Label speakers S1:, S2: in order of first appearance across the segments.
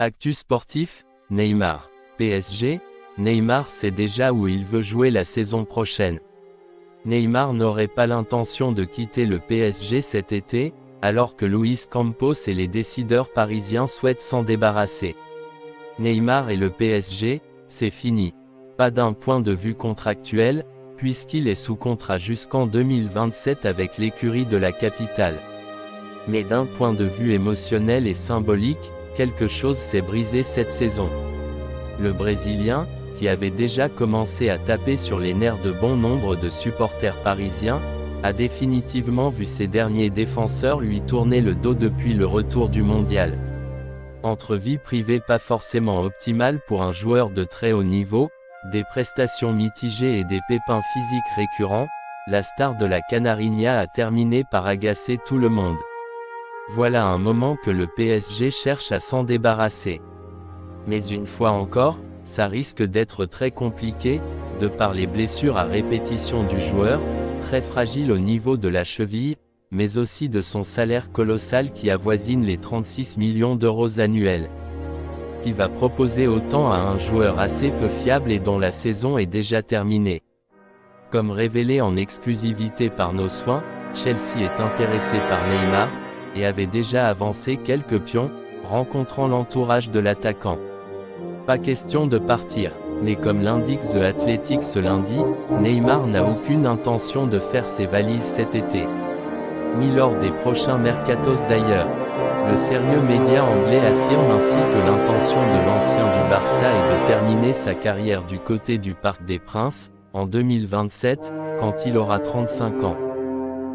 S1: Actu sportif, Neymar. PSG, Neymar sait déjà où il veut jouer la saison prochaine. Neymar n'aurait pas l'intention de quitter le PSG cet été, alors que Luis Campos et les décideurs parisiens souhaitent s'en débarrasser. Neymar et le PSG, c'est fini. Pas d'un point de vue contractuel, puisqu'il est sous contrat jusqu'en 2027 avec l'écurie de la capitale. Mais d'un point de vue émotionnel et symbolique, quelque chose s'est brisé cette saison. Le Brésilien, qui avait déjà commencé à taper sur les nerfs de bon nombre de supporters parisiens, a définitivement vu ses derniers défenseurs lui tourner le dos depuis le retour du mondial. Entre vie privée pas forcément optimale pour un joueur de très haut niveau, des prestations mitigées et des pépins physiques récurrents, la star de la Canarinha a terminé par agacer tout le monde. Voilà un moment que le PSG cherche à s'en débarrasser. Mais une fois encore, ça risque d'être très compliqué, de par les blessures à répétition du joueur, très fragile au niveau de la cheville, mais aussi de son salaire colossal qui avoisine les 36 millions d'euros annuels. Qui va proposer autant à un joueur assez peu fiable et dont la saison est déjà terminée. Comme révélé en exclusivité par Nos Soins, Chelsea est intéressé par Neymar, et avait déjà avancé quelques pions, rencontrant l'entourage de l'attaquant. Pas question de partir, mais comme l'indique The Athletic ce lundi, Neymar n'a aucune intention de faire ses valises cet été. Ni lors des prochains mercatos d'ailleurs. Le sérieux média anglais affirme ainsi que l'intention de l'ancien du Barça est de terminer sa carrière du côté du Parc des Princes, en 2027, quand il aura 35 ans.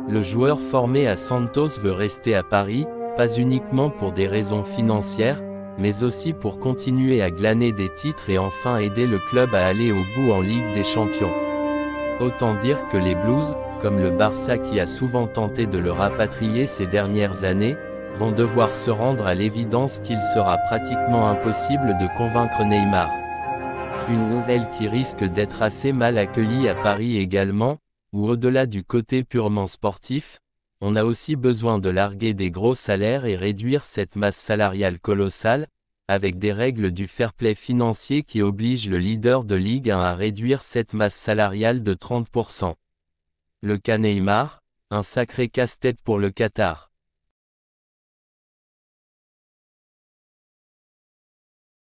S1: Le joueur formé à Santos veut rester à Paris, pas uniquement pour des raisons financières, mais aussi pour continuer à glaner des titres et enfin aider le club à aller au bout en Ligue des Champions. Autant dire que les Blues, comme le Barça qui a souvent tenté de le rapatrier ces dernières années, vont devoir se rendre à l'évidence qu'il sera pratiquement impossible de convaincre Neymar. Une nouvelle qui risque d'être assez mal accueillie à Paris également, où au-delà du côté purement sportif, on a aussi besoin de larguer des gros salaires et réduire cette masse salariale colossale, avec des règles du fair play financier qui obligent le leader de Ligue 1 à réduire cette masse salariale de 30%. Le cas Neymar, un sacré casse-tête pour le Qatar.